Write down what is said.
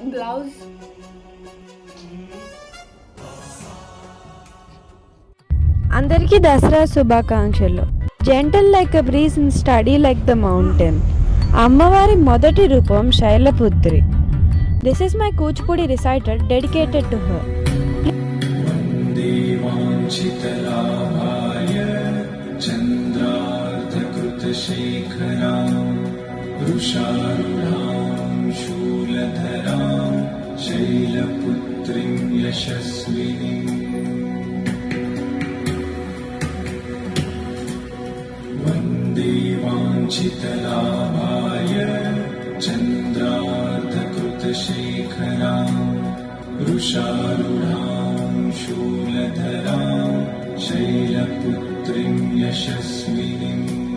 Blouse. అందరికీ దసరా శుభాకాంక్షలు. Gentle like a breeze and steady like the mountain. అమ్మవారి మొదటి రూపం Shailaputri. This is my Kuchipudi recital dedicated to her. शैलपुत्रीं यशस्विनीं वन्दे वाञ्छितलाभाय चन्द्रार्धकृतशेखरां वृषारूढां शूलधरां शैलपुत्रीं यशस्विनीं